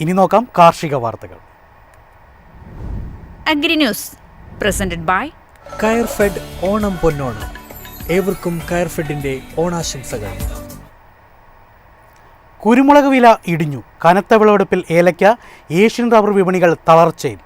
ഇനി നോക്കാം കാർഷിക വാർത്തകൾ. Agri news presented by Coirfed Onam Ponnonam. ഏവർക്കും കയർഫെഡിന്റെ ഓണാശംസകൾ. കുരുമുളക് വില ഇടിഞ്ഞു. കനത്ത വിളവെടുപ്പിൽ ഏലയ്ക്ക. ഏഷ്യൻ റബ്ബർ വിപണികൾ തളർച്ചയിൽ.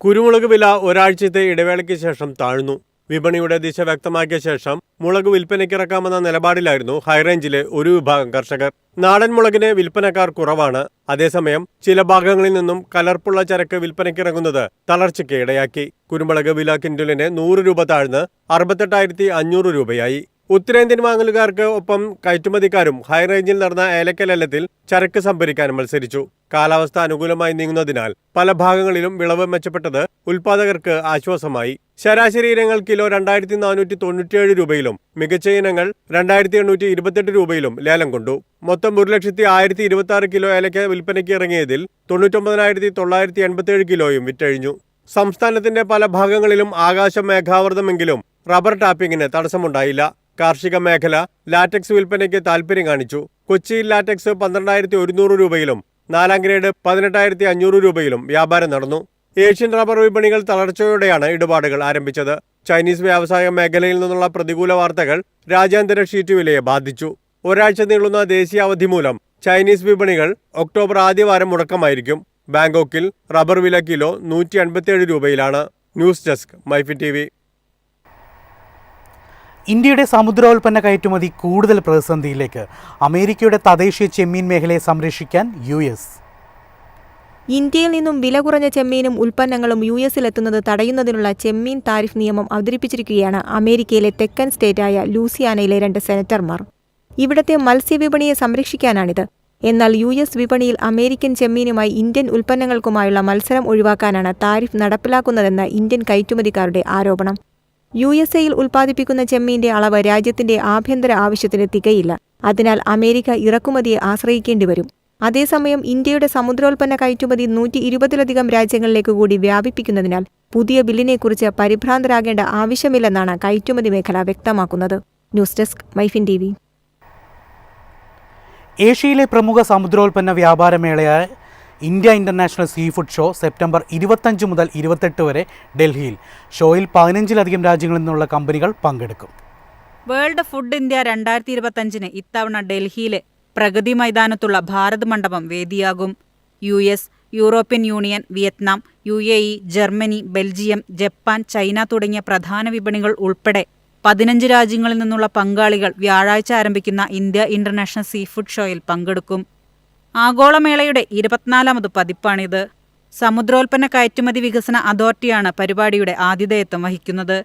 കുരുമുളക് വില ഒരാഴ്ചത്തെ ഇടവേളയ്ക്ക് ശേഷം താഴ്ന്നു. വിപണിയുടെ ദിശ വ്യക്തമാക്കിയ ശേഷം മുളക് വിൽപ്പനയ്ക്കിറക്കാമെന്ന നിലപാടിലായിരുന്നു ഹൈറേഞ്ചിലെ ഒരു വിഭാഗം കർഷകർ. നാടൻ മുളകിന് വിൽപ്പനക്കാർ കുറവാണ്. അതേസമയം ചില ഭാഗങ്ങളിൽ നിന്നും കലർപ്പുള്ള ചരക്ക് വിൽപ്പനയ്ക്കിറങ്ങുന്നത് തളർച്ചയ്ക്ക് ഇടയാക്കി. കുരുമുളക് വില ക്വിന്റലിന് 100 രൂപ താഴ്ന്ന് 68,500 രൂപയായി. ഉത്തരേന്ത്യൻ വാങ്ങലുകാർക്ക് ഒപ്പം കയറ്റുമതിക്കാരും ഹൈറേഞ്ചിൽ നടന്ന ഏലക്ക ലേലത്തിൽ ചരക്ക് സംഭരിക്കാൻ മത്സരിച്ചു. കാലാവസ്ഥ അനുകൂലമായി നീങ്ങുന്നതിനാൽ പല ഭാഗങ്ങളിലും വിളവ് മെച്ചപ്പെട്ടത് ഉൽപാദകർക്ക് ആശ്വാസമായി. ശരാശരി ഇനങ്ങൾ കിലോ 2,497 രൂപയിലും മികച്ച ഇനങ്ങൾ 2,828 രൂപയിലും ലേലം കൊണ്ടു. മൊത്തം 1,01,026 കിലോ ഏലക്ക വിൽപ്പനയ്ക്ക് ഇറങ്ങിയതിൽ 99,987 കിലോയും വിറ്റഴിഞ്ഞു. സംസ്ഥാനത്തിന്റെ പല ഭാഗങ്ങളിലും ആകാശം മേഘാവൃതമെങ്കിലും റബ്ബർ ടാപ്പിംഗിന് തടസ്സമുണ്ടായില്ല. കാർഷിക മേഖല ലാറ്റക്സ് വിൽപ്പനയ്ക്ക് താൽപര്യം കാണിച്ചു. കൊച്ചിയിൽ ലാറ്റക്സ് 12,100 രൂപയിലും 4ാം ഗ്രേഡ് 18,500 രൂപയിലും വ്യാപാരം നടന്നു. ഏഷ്യൻ റബ്ബർ വിപണികൾ തളർച്ചയോടെയാണ് ഇടപാടുകൾ ആരംഭിച്ചത്. ചൈനീസ് വ്യാവസായ മേഖലയിൽ നിന്നുള്ള പ്രതികൂല വാർത്തകൾ രാജ്യാന്തര ഷീറ്റ് വിലയെ ബാധിച്ചു. ഒരാഴ്ച നീളുന്ന ദേശീയ അവധി മൂലം ചൈനീസ് വിപണികൾ ഒക്ടോബർ ആദ്യവാരം മുടക്കമായിരിക്കും. ബാങ്കോക്കിൽ റബ്ബർ വില കിലോ 187 രൂപയിലാണ്. News desk Myfin TV. ഇന്ത്യയുടെ സമുദ്രോൽപ്പന്ന കയറ്റുമതി കൂടുതൽ പ്രതിസന്ധിയിലേക്ക്. അമേരിക്കയുടെ തദ്ദേശീയ ചെമ്മീൻ മേഖലയെ സംരക്ഷിക്കാൻ US. ഇന്ത്യയിൽ നിന്നും വില കുറഞ്ഞ ചെമ്മീനും ഉൽപ്പന്നങ്ങളും US-ലെത്തുന്നത് തടയുന്നതിനുള്ള ചെമ്മീൻ താരിഫ് നിയമം അവതരിപ്പിച്ചിരിക്കുകയാണ് അമേരിക്കയിലെ തെക്കൻ സ്റ്റേറ്റായ ലൂസിയാനയിലെ 2 സെനറ്റർമാർ. ഇവിടത്തെ മത്സ്യവിപണിയെ സംരക്ഷിക്കാനാണിത്. എന്നാൽ US വിപണിയിൽ അമേരിക്കൻ ചെമ്മീനുമായി ഇന്ത്യൻ ഉൽപ്പന്നങ്ങൾക്കുമായുള്ള മത്സരം ഒഴിവാക്കാനാണ് താരിഫ് നടപ്പിലാക്കുന്നതെന്ന് ഇന്ത്യൻ കയറ്റുമതിക്കാരുടെ ആരോപണം. USA-യിൽ ഉൽപ്പാദിപ്പിക്കുന്ന ചെമ്മീന്റെ അളവ് രാജ്യത്തിന്റെ ആഭ്യന്തര ആവശ്യത്തിന് തികയില്ല. അതിനാൽ അമേരിക്ക ഇറക്കുമതിയെ ആശ്രയിക്കേണ്ടി വരും. അതേസമയം ഇന്ത്യയുടെ സമുദ്രോൽപ്പന്ന കയറ്റുമതി 120-ലധികം രാജ്യങ്ങളിലേക്ക് കൂടി വ്യാപിപ്പിക്കുന്നതിനാൽ പുതിയ ബില്ലിനെക്കുറിച്ച് പരിഭ്രാന്തരാകേണ്ട ആവശ്യമില്ലെന്നാണ് കയറ്റുമതി മേഖല വ്യക്തമാക്കുന്നത്. News desk Myfin TV. ഏഷ്യയിലെ പ്രമുഖ സമുദ്രോൽപ്പന്ന വ്യാപാരമേളയായ India International seafood show September 25 മുതൽ 28 വരെ ഡൽഹിയിൽ. ഷോയിൽ 15-ലധികം രാജ്യങ്ങളിൽ നിന്നുള്ള കമ്പനികൾ പങ്കെടുക്കും. വേൾഡ് ഫുഡ് ഇന്ത്യ 2025 ഇത്തവണ ഡൽഹിയിലെ പ്രഗതി മൈതാനത്തുള്ള ഭാരത് മണ്ഡപം വേദിയാകും. US, European union, Vietnam, UAE, Germany, Belgium, Japan, China തുടങ്ങിയ പ്രധാന വിപണികൾ ഉൾപ്പെടെ 15 രാജ്യങ്ങളിൽ നിന്നുള്ള പങ്കാളികൾ വ്യാഴാഴ്ച ആരംഭിക്കുന്ന ഇന്ത്യ ഇന്റർനാഷണൽ സീ ഫുഡ് ഷോയിൽ പങ്കെടുക്കും. ആഗോളമേളയുടെ 24ാമത് പതിപ്പാണിത്. സമുദ്രോൽപ്പന്ന കയറ്റുമതി വികസന അതോറിറ്റിയാണ് പരിപാടിയുടെ ആതിഥേയത്വം വഹിക്കുന്നത്.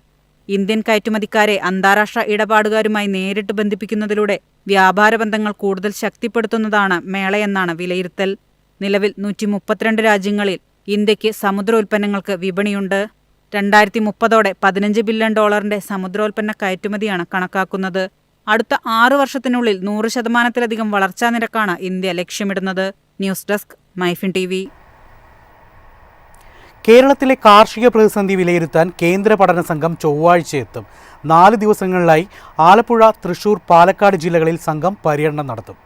ഇന്ത്യൻ കയറ്റുമതിക്കാരെ അന്താരാഷ്ട്ര ഇടപാടുകാരുമായി നേരിട്ട് ബന്ധിപ്പിക്കുന്നതിലൂടെ വ്യാപാര ബന്ധങ്ങൾ കൂടുതൽ ശക്തിപ്പെടുത്തുന്നതാണ് മേളയെന്നാണ് വിലയിരുത്തൽ. നിലവിൽ 132 രാജ്യങ്ങളിൽ ഇന്ത്യക്ക് സമുദ്രോൽപ്പന്നങ്ങൾക്ക് വിപണിയുണ്ട്. 2030ഓടെ $15 ബില്യൺ സമുദ്രോൽപ്പന്ന കയറ്റുമതിയാണ് കണക്കാക്കുന്നത്. അടുത്ത 6 വർഷത്തിനുള്ളിൽ 100%-ലധികം വളർച്ചാ നിരക്കാണ് ഇന്ത്യ ലക്ഷ്യമിടുന്നത്. News desk Myfin TV. കേരളത്തിലെ കാർഷിക പ്രതിസന്ധി വിലയിരുത്താൻ കേന്ദ്ര പഠന സംഘം ചൊവ്വാഴ്ച എത്തും. 4 ദിവസങ്ങളിലായി ആലപ്പുഴ, തൃശൂർ, പാലക്കാട് ജില്ലകളിൽ സംഘം പര്യടനം നടത്തും.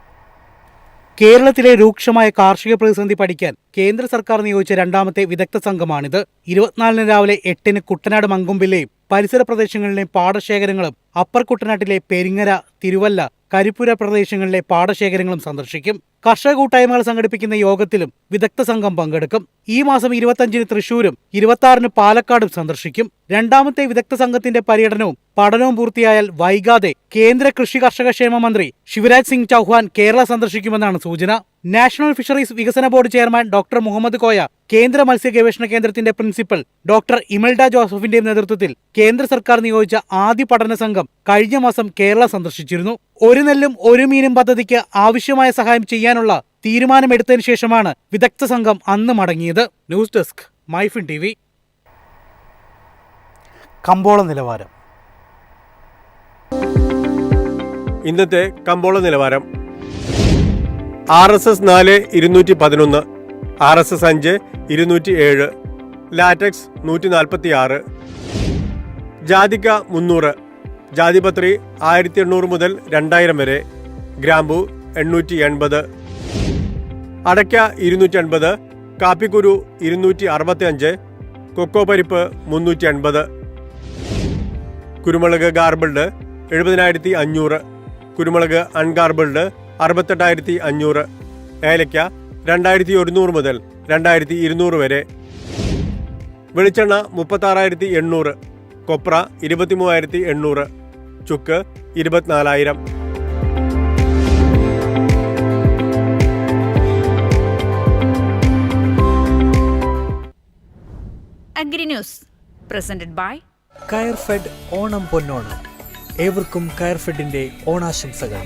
കേരളത്തിലെ രൂക്ഷമായ കാർഷിക പ്രതിസന്ധി പഠിക്കാൻ കേന്ദ്ര സർക്കാർ നിയോഗിച്ച 2ാമത്തെ വിദഗ്ധ സംഘമാണിത്. 24-ന് രാവിലെ 8-ന് കുട്ടനാട് മങ്കൊമ്പിലെയും പരിസര പ്രദേശങ്ങളിലെയും പാടശേഖരങ്ങളും അപ്പർ കുട്ടനാട്ടിലെ പെരിങ്ങര, തിരുവല്ല, കരിപ്പുര പ്രദേശങ്ങളിലെ പാടശേഖരങ്ങളും സന്ദർശിക്കും. കർഷക കൂട്ടായ്മകൾ സംഘടിപ്പിക്കുന്ന യോഗത്തിലും വിദഗ്ധ സംഘം പങ്കെടുക്കും. ഈ മാസം 25-ന് തൃശൂരും 26-ന് പാലക്കാടും സന്ദർശിക്കും. 2ാമത്തെ വിദഗ്ധ സംഘത്തിന്റെ പര്യടനവും പഠനവും പൂർത്തിയായാൽ വൈകാതെ കേന്ദ്ര കൃഷി കർഷക ക്ഷേമ മന്ത്രി ശിവരാജ് സിംഗ് ചൗഹാൻ കേരള സന്ദർശിക്കുമെന്നാണ് സൂചന. നാഷണൽ ഫിഷറീസ് വികസന board chairman doctor Muhammad Koya, കേന്ദ്ര മത്സ്യ ഗവേഷണ കേന്ദ്രത്തിന്റെ പ്രിൻസിപ്പൽ ഡോക്ടർ ഇമൽഡ ജോസഫിന്റെയും നേതൃത്വത്തിൽ കേന്ദ്ര സർക്കാർ നിയോഗിച്ച ആദ്യ പഠന സംഘം കഴിഞ്ഞ മാസം കേരള സന്ദർശിച്ചിരുന്നു. ഒരു നെല്ലും ഒരു മീനും പദ്ധതിക്ക് ആവശ്യമായ സഹായം ചെയ്യാനുള്ള തീരുമാനമെടുത്തതിനു ശേഷമാണ് വിദഗ്ധ സംഘം അന്ന് മടങ്ങിയത്. News desk Myfin TV. കമ്പോള നിലവാരം. ഇന്നത്തെ കമ്പോള നിലവാരം. RSS 4 211, RSS 5 207, ലാറ്റക്സ് 146, ജാതിക്ക 300, ജാതിപത്രി 1800 മുതൽ 2000 വരെ, ഗ്രാമ്പു 880, അടയ്ക്ക 250, കാപ്പിക്കുരു 265, കൊക്കോ പരിപ്പ് 350. കുരുമുളക് ഗാർബിൾഡ് 70,500, കുരുമുളക് അൺഗാർബിൾഡ് 68,500, ഏലയ്ക്ക 2,100 മുതൽ 2,200 വരെ. വെളിച്ചെണ്ണ 36,800, കൊപ്ര 23,800, ചുക്ക് 24,000. അഗ്രി ന്യൂസ് പ്രസന്റഡ് ബൈ കയർ ഫെഡ് ഓണം പൊന്നോണം. ഏവർക്കും കയർ ഫെഡിന്റെ ഓണാശംസകൾ.